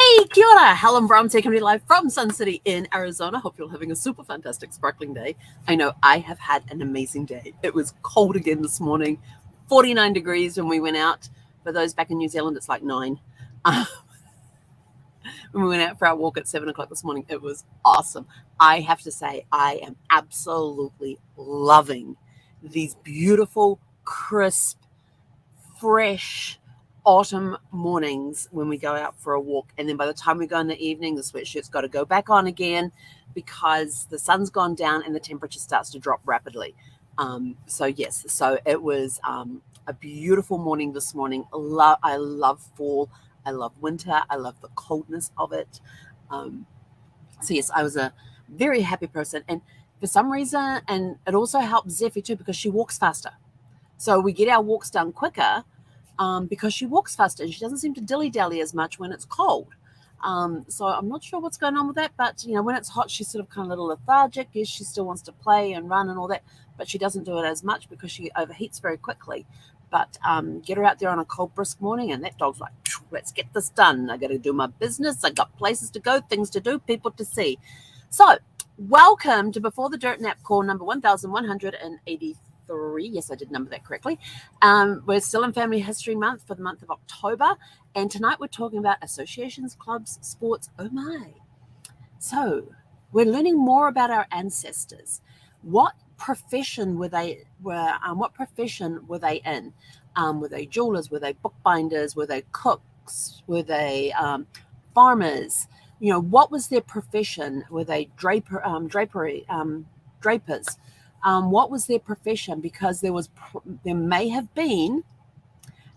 Hey, kia ora. Helen Brown taking me live from Sun City in Arizona. Hope you're having a super fantastic, sparkling day. I know I have had an amazing day. It was cold again this morning, 49 degrees when we went out. For those back in New Zealand, it's like 9. When we went out for our walk at 7 o'clock this morning, it was awesome. I have to say, I am absolutely loving these beautiful, crisp, fresh autumn mornings when we go out for a walk. And then by the time we go in the evening, the sweatshirt's got to go back on again because the sun's gone down and the temperature starts to drop rapidly. So it was a beautiful morning this morning. I love fall. I love winter. I love the coldness of it. So yes, I was a very happy person. And for some reason, and it also helps Zeffie too because she walks faster. So we get our walks done quicker because she walks faster and she doesn't seem to dilly-dally as much when it's cold. So I'm not sure what's going on with that, but when it's hot, she's sort of kind of a little lethargic. Yes, she still wants to play and run and all that, but she doesn't do it as much because she overheats very quickly. But get her out there on a cold, brisk morning, and that dog's like, let's get this done. I got to do my business. I got places to go, things to do, people to see. So welcome to Before the Dirt Nap call number 1183. Yes, I did number that correctly. We're still in Family History Month for the month of October. And tonight we're talking about associations, clubs, sports. Oh my. So we're learning more about our ancestors. What profession were they in? Were they jewelers? Were they bookbinders? Were they cooks? Were they farmers? What was their profession? Were they drapers? What was their profession? Because there may have been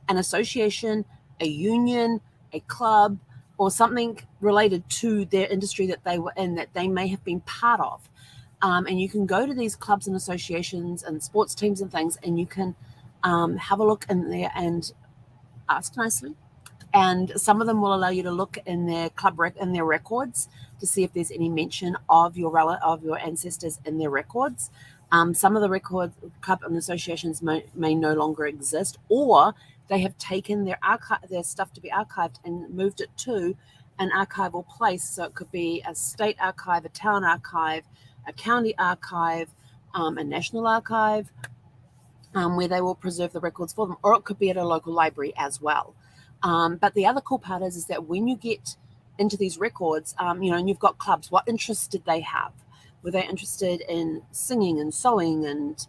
an association, a union, a club, or something related to their industry that they were in that they may have been part of. And you can go to these clubs and associations and sports teams and things, and you can have a look in there and ask nicely. And some of them will allow you to look in their in their records to see if there's any mention of your ancestors in their records. Some of the club and associations may no longer exist, or they have taken their stuff to be archived and moved it to an archival place. So it could be a state archive, a town archive, a county archive, a national archive, where they will preserve the records for them, or it could be at a local library as well. But the other cool part is that when you get into these records, and you've got clubs, what interests did they have? Were they interested in singing and sewing and,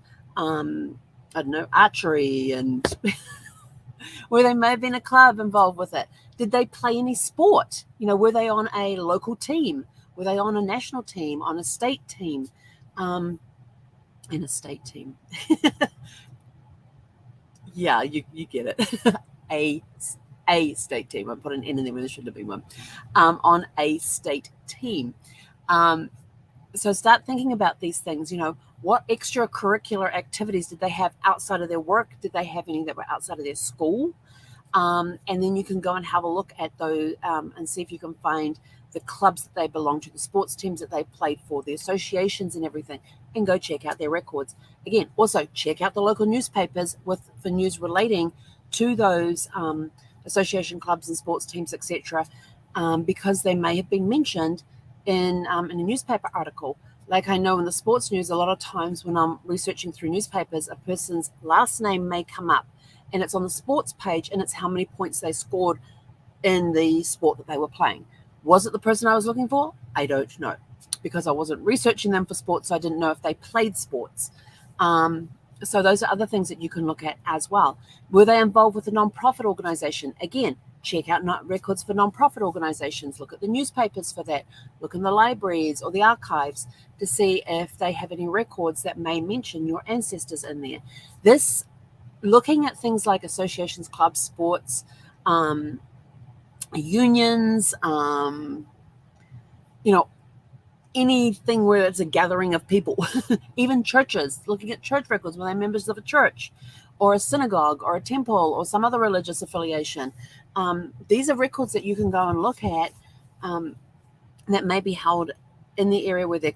archery and where they may have been a club involved with it? Did they play any sport? Were they on a local team? Were they on a national team, on a state team? In a state team. Yeah, you get it. a state team. I put an N in there when there should have been one. On a state team. So start thinking about these things. What extracurricular activities did they have outside of their work? Did they have any that were outside of their school? And then you can go and have a look at those and see if you can find the clubs that they belong to, the sports teams that they played for, the associations and everything, and go check out their records. Again, also check out the local newspapers for news relating to those association clubs and sports teams, etc., because they may have been mentioned in a newspaper article. Like I know in the sports news, a lot of times when I'm researching through newspapers, a person's last name may come up, and it's on the sports page, and it's how many points they scored in the sport that they were playing. Was it the person I was looking for? I don't know, because I wasn't researching them for sports, so I didn't know if they played sports. So those are other things that you can look at as well. Were they involved with a non-profit organization? Again, check out records for non-profit organizations. Look at the newspapers for that. Look in the libraries or the archives to see if they have any records that may mention your ancestors in there. Looking at things like associations, clubs, sports, unions, anything where it's a gathering of people, even churches, looking at church records, were they members of a church or a synagogue or a temple or some other religious affiliation? These are records that you can go and look at that may be held in the area where their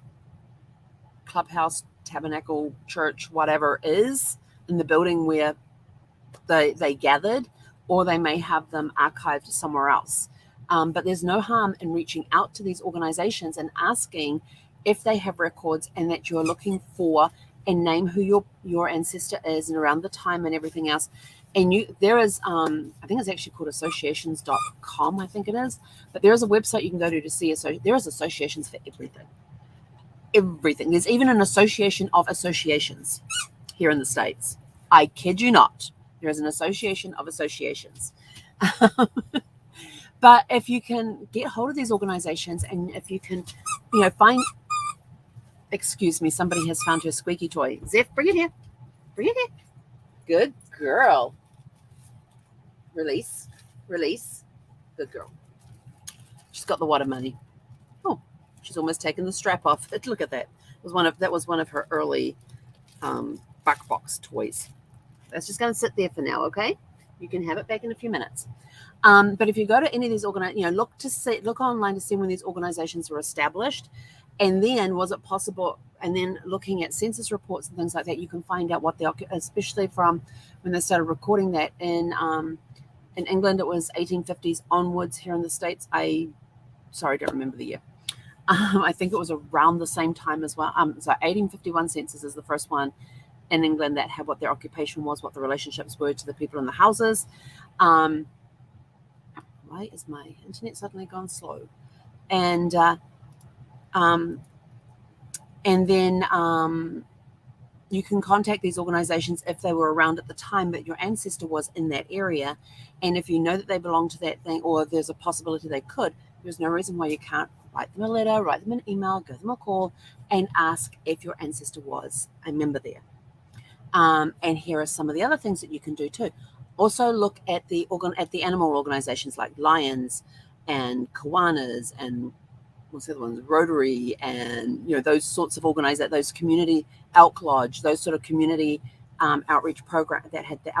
clubhouse, tabernacle, church, whatever is, in the building where they gathered, or they may have them archived somewhere else. But there's no harm in reaching out to these organizations and asking if they have records and that you're looking for and name who your ancestor is and around the time and everything else. And there is, I think it's actually called associations.com, I think it is. But there is a website you can go to see. There is associations for everything. Everything. There's even an association of associations here in the States. I kid you not. There is an association of associations. But if you can get hold of these organizations and if you can, find, excuse me, somebody has found her squeaky toy. Zeph, bring it here. Bring it here. Good girl. Release. Good girl. She's got the water money. Oh, she's almost taken the strap off. Look at that. That was one of her early buck box toys. That's just going to sit there for now, okay? You can have it back in a few minutes. But if you go to any of these look online to see when these organizations were established, and then was it possible, and then looking at census reports and things like that, you can find out what especially from when they started recording that in England, it was 1850s onwards. Here in the States, I don't remember the year. I think it was around the same time as well. So 1851 census is the first one in England that had what their occupation was, what the relationships were to the people in the houses. Why is my internet suddenly gone slow? And then you can contact these organizations if they were around at the time that your ancestor was in that area. And if you know that they belong to that thing, or there's a possibility they could, there's no reason why you can't write them a letter, write them an email, give them a call, and ask if your ancestor was a member there. And here are some of the other things that you can do too. Also look at the animal organizations like Lions and Kiwanis and what's the other ones, Rotary, and those sorts of organizations, those community Elk Lodge, those sort of community outreach program that had the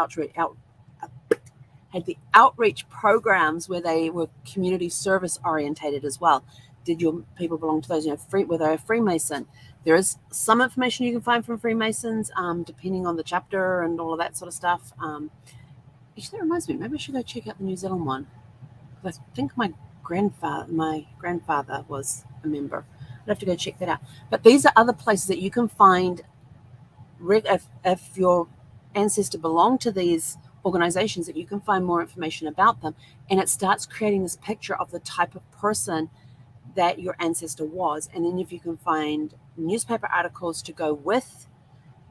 outreach programs where they were community service orientated as well. Did your people belong to those? Were they a Freemason? There is some information you can find from Freemasons, depending on the chapter and all of that sort of stuff. Actually, that reminds me, maybe I should go check out the New Zealand one. I think my grandfather was a member. I'd have to go check that out. But these are other places that you can find if your ancestor belonged to these organizations, that you can find more information about them, and it starts creating this picture of the type of person that your ancestor was. And then if you can find newspaper articles to go with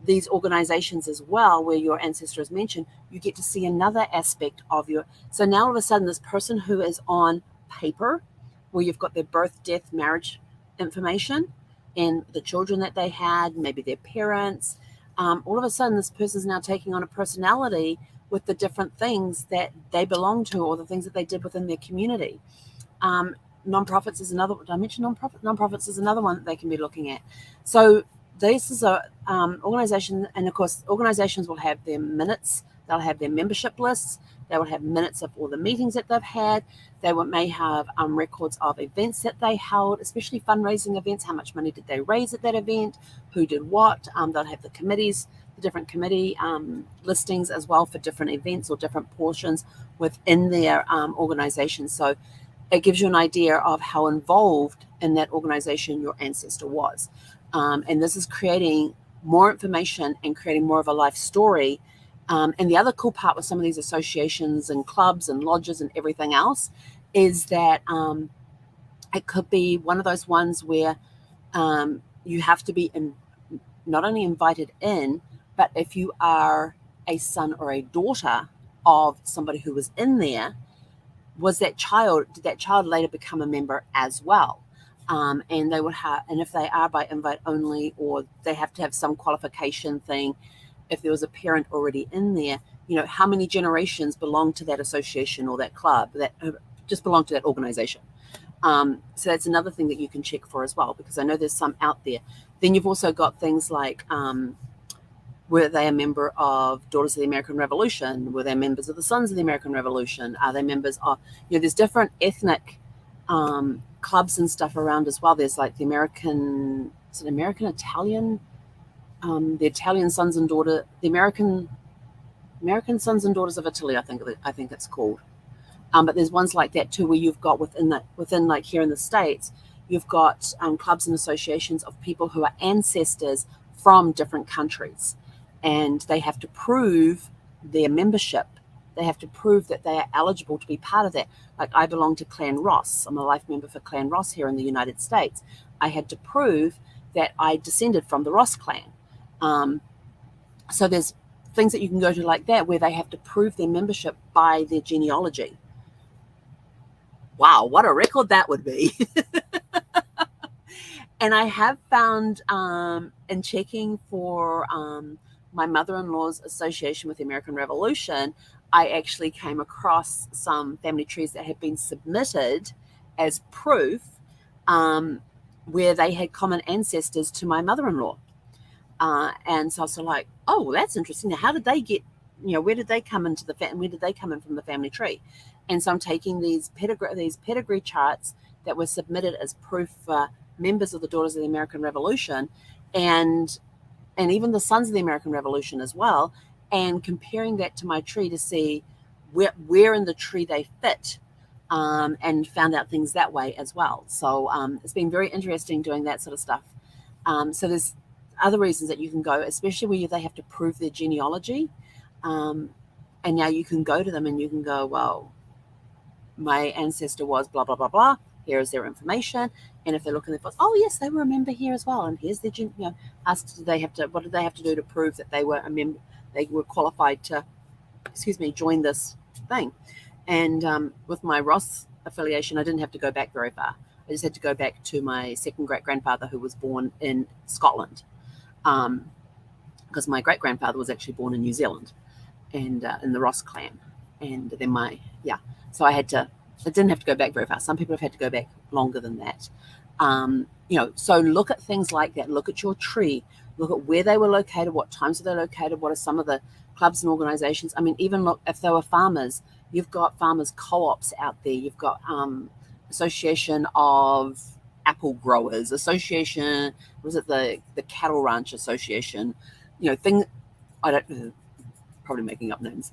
these organizations as well, where your ancestor is mentioned, you get to see another aspect of so now all of a sudden this person who is on paper, where you've got their birth, death, marriage information and the children that they had, maybe their parents, all of a sudden this person's now taking on a personality with the different things that they belong to or the things that they did within their community. Nonprofits is another. Did I mention nonprofit? Nonprofits is another one that they can be looking at. So this is a organization, and of course, organizations will have their minutes. They'll have their membership lists. They will have minutes of all the meetings that they've had. They may have records of events that they held, especially fundraising events. How much money did they raise at that event? Who did what? They'll have the committees, the different committee listings as well for different events or different portions within their organization. So it gives you an idea of how involved in that organization your ancestor was. And this is creating more information and creating more of a life story. And the other cool part with some of these associations and clubs and lodges and everything else is that it could be one of those ones where you have to be not only invited in, but if you are a son or a daughter of somebody who was in there, did that child later become a member as well? And they would have, and if they are by invite only, or they have to have some qualification thing, if there was a parent already in there, how many generations belong to that association or that club that just belong to that organization. So that's another thing that you can check for as well, because I know there's some out there. Then you've also got things like, were they a member of Daughters of the American Revolution? Were they members of the Sons of the American Revolution? Are they members of, there's different ethnic clubs and stuff around as well. There's like the American Italian, the Italian Sons and Daughters, the American Sons and Daughters of Italy, I think it's called. But there's ones like that too, where you've got within like here in the States, you've got clubs and associations of people who are ancestors from different countries, and they have to prove their membership. They have to prove that they are eligible to be part of that. Like I belong to Clan Ross. I'm a life member for Clan Ross here in the United States. I had to prove that I descended from the Ross clan. So there's things that you can go to like that where they have to prove their membership by their genealogy. Wow, what a record that would be. And I have found in checking for my mother-in-law's association with the American Revolution, I actually came across some family trees that had been submitted as proof where they had common ancestors to my mother-in-law. And so I was like, oh, that's interesting. Now, how did they get, where did they come into the where did they come in from the family tree? And so I'm taking these pedigree charts that were submitted as proof for members of the Daughters of the American Revolution and even the Sons of the American Revolution as well, and comparing that to my tree to see where in the tree they fit, and found out things that way as well. So it's been very interesting doing that sort of stuff. So there's other reasons that you can go, especially where they have to prove their genealogy. And now you can go to them and you can go, well, my ancestor was blah, blah, blah, blah. Here is their information. And if they look in their files, oh, yes, they were a member here as well. And here's their, ask, what did they have to do to prove that they were a member, they were qualified to, join this thing. And with my Ross affiliation, I didn't have to go back very far. I just had to go back to my second great-grandfather who was born in Scotland. Because my great-grandfather was actually born in New Zealand and in the Ross clan. And then so I didn't have to go back very far. Some people have had to go back longer than that. So look at things like that. Look at your tree. Look at where they were located, what times are they located, what are some of the clubs and organizations. I mean, even look, if they were farmers, you've got farmers co-ops out there. You've got Association of Apple Growers, Association, was it the Cattle Ranch Association? Probably making up names.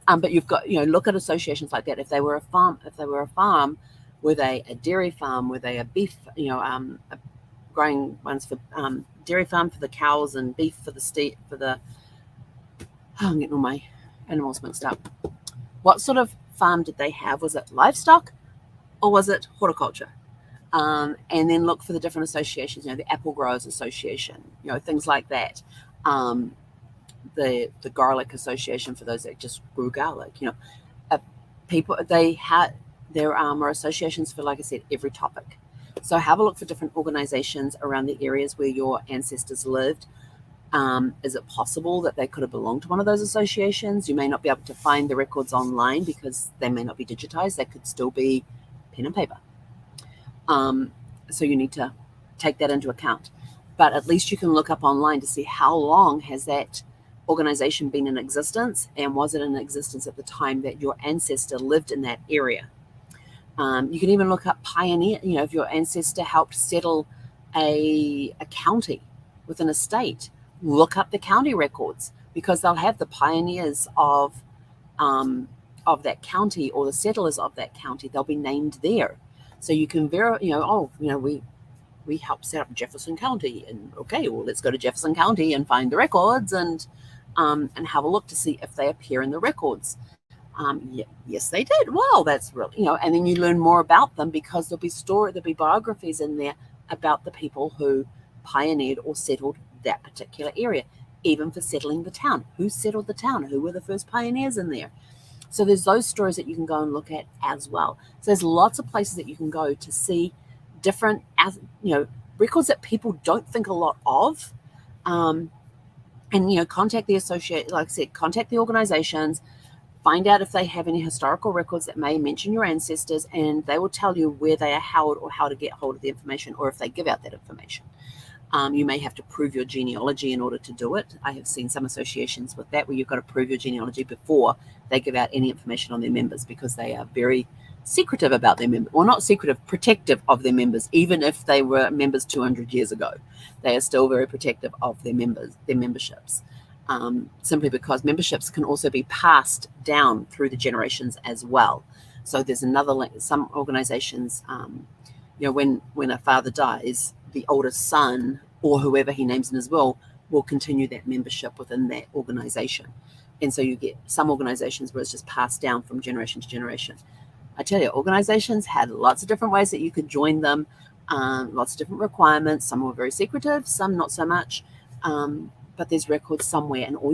But you've got, look at associations like that. If they were a farm, were they a dairy farm? Were they a beef, growing ones for dairy farm for the cows and beef for the I'm getting all my animals mixed up. What sort of farm did they have? Was it livestock or was it horticulture? And then look for the different associations, the Apple Growers Association, things like that. The Garlic Association for those that just grew garlic. There are associations for, like I said, every topic. So have a look for different organizations around the areas where your ancestors lived. Is it possible that they could have belonged to one of those associations? You may not be able to find the records online because they may not be digitized. They could still be pen and paper. So you need to take that into account. But at least you can look up online to see how long has that organization been in existence, and was it in existence at the time that your ancestor lived in that area. You can even look up pioneer, if your ancestor helped settle a county within a state, look up the county records because they'll have the pioneers of that county or the settlers of that county. They'll be named there. So you can we helped set up Jefferson County, and okay, well, let's go to Jefferson County and find the records and have a look to see if they appear in the records. Yes, they did. Wow, that's really, and then you learn more about them because there'll be biographies in there about the people who pioneered or settled that particular area, even for settling the town. Who settled the town? Who were the first pioneers in there? So there's those stories that you can go and look at as well. So there's lots of places that you can go to see different, records that people don't think a lot of. And, contact the like I said, contact the organizations, find out if they have any historical records that may mention your ancestors, and they will tell you where they are held or how to get hold of the information, or if they give out that information. You may have to prove your genealogy in order to do it. I have seen some associations with that where you've got to prove your genealogy before they give out any information on their members, because they are very secretive about their members. Well, not secretive, protective of their members. Even if they were members 200 years ago, they are still very protective of their members, their memberships. Simply because memberships can also be passed down through the generations as well. So there's another link. Some organizations, when a father dies, the oldest son or whoever he names in his will continue that membership within that organization. And so you get some organizations where it's just passed down from generation to generation. I tell you, organizations had lots of different ways that you could join them, lots of different requirements. Some were very secretive, some not so much. But there's records somewhere, and all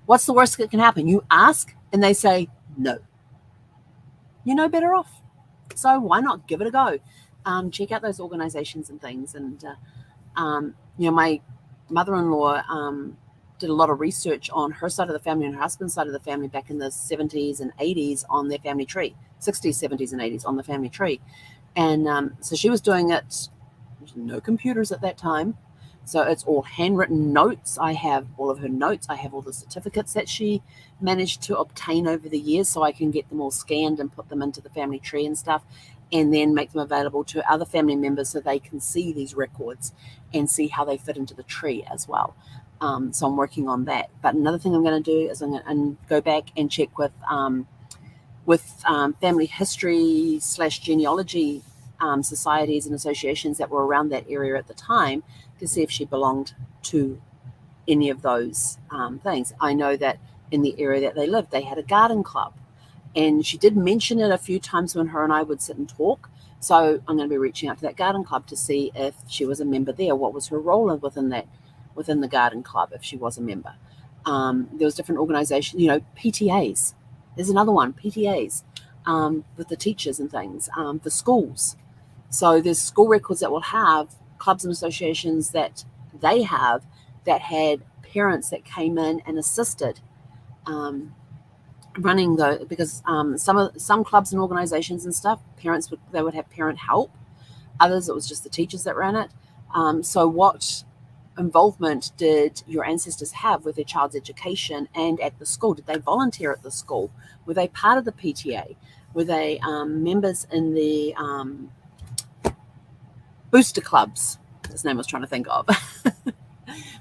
what's the worst that can happen? You ask and they say no. You're no better off. So why not give it a go? Check out those organizations and things. And, my mother-in-law did a lot of research on her side of the family and her husband's side of the family back in the 70s and 80s on their family tree, 60s, 70s, and 80s on the family tree. And so she was doing it, no computers at that time. So it's all handwritten notes. I have all of her notes. I have all the certificates that she managed to obtain over the years, so I can get them all scanned and put them into the family tree and stuff, and then make them available to other family members so they can see these records and see how they fit into the tree as well. So I'm working on that. But another thing I'm going to do is I'm going to go back and check with family history / genealogy societies and associations that were around that area at the time to see if she belonged to any of those things. I know that in the area that they lived, they had a garden club, and she did mention it a few times when her and I would sit and talk. So I'm going to be reaching out to that garden club to see if she was a member there. What was her role within the garden club if she was a member? There was different organizations, PTAs. There's another one, PTAs, with the teachers and things, the schools. So there's school records that will have clubs and associations that they have that had parents that came in and assisted running because some clubs and organizations and stuff, parents would have parent help. Others, it was just the teachers that ran it. So what involvement did your ancestors have with their child's education and at the school? Did they volunteer at the school? Were they part of the PTA? Were they members in the booster clubs? His name I was trying to think of.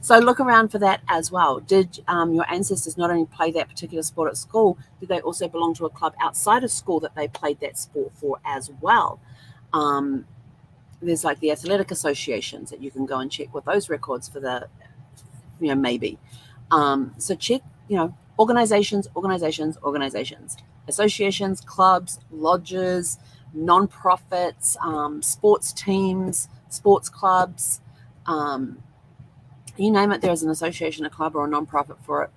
So look around for that as well. Did your ancestors not only play that particular sport at school, did they also belong to a club outside of school that they played that sport for as well? There's like the athletic associations that you can go and check with those records for the, maybe. So check, organizations, associations, clubs, lodges, non-profits, sports teams, sports clubs, you name it, there's an association, a club, or a non-profit for it.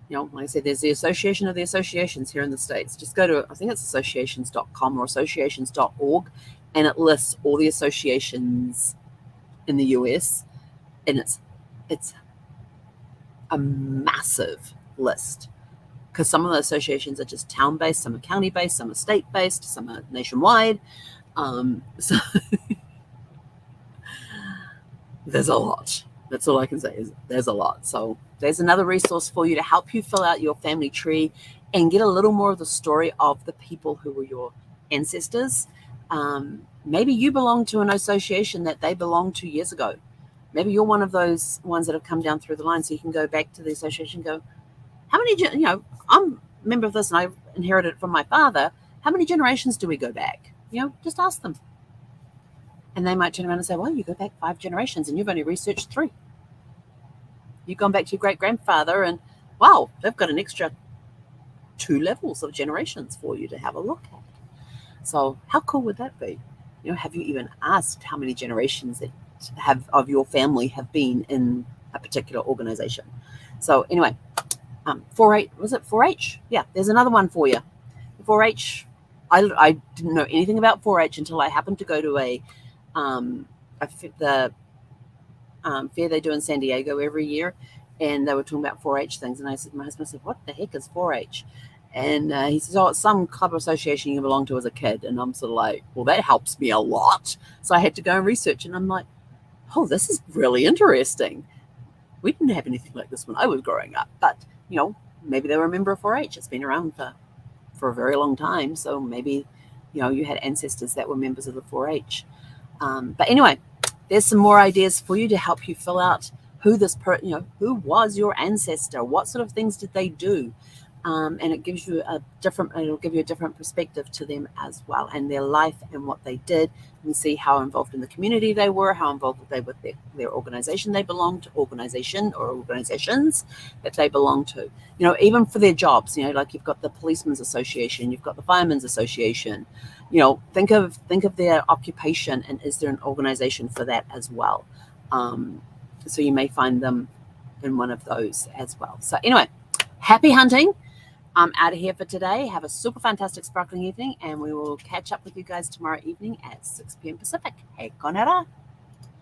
Like I said, there's the Association of the Associations here in the States. Just go to, I think it's associations.com or associations.org, and it lists all the associations in the US, and it's a massive list, because some of the associations are just town-based, some are county-based, some are state-based, some are nationwide. So there's a lot. That's all I can say is there's a lot. So there's another resource for you to help you fill out your family tree and get a little more of the story of the people who were your ancestors. Maybe you belong to an association that they belonged to years ago. Maybe you're one of those ones that have come down through the line, so you can go back to the association and go, how many, I'm a member of this and I inherited it from my father. How many generations do we go back? Just ask them. And they might turn around and say, well, you go back 5 generations and you've only researched 3. You've gone back to your great-grandfather and, wow, they've got an extra 2 levels of generations for you to have a look at. So how cool would that be? Have you even asked how many generations of your family have been in a particular organization? So anyway, 4-H, was it 4-H? Yeah, there's another one for you. 4-H, I didn't know anything about 4-H until I happened to go to the fair they do in San Diego every year, and they were talking about 4-H things, and my husband said, what the heck is 4-H? And he says, oh, it's some club or association you belong to as a kid. And I'm sort of like, well, that helps me a lot. So I had to go and research, and I'm like, oh, this is really interesting. We didn't have anything like this when I was growing up, but maybe they were a member of 4-H. It's been around for a very long time, so maybe you had ancestors that were members of the 4-H. But anyway, there's some more ideas for you to help you fill out who this who was your ancestor, what sort of things did they do, and it gives you it'll give you a different perspective to them as well, and their life and what they did. You can see how involved in the community they were, how involved they were with their organization they belonged to, organization or organizations that they belong to. Even for their jobs, like you've got the Policemen's Association, you've got the Firemen's Association. Think of their occupation, and is there an organization for that as well? So you may find them in one of those as well. So anyway, happy hunting. I'm out of here for today. Have a super fantastic sparkling evening, and we will catch up with you guys tomorrow evening at 6 p.m. Pacific. Hey, konera.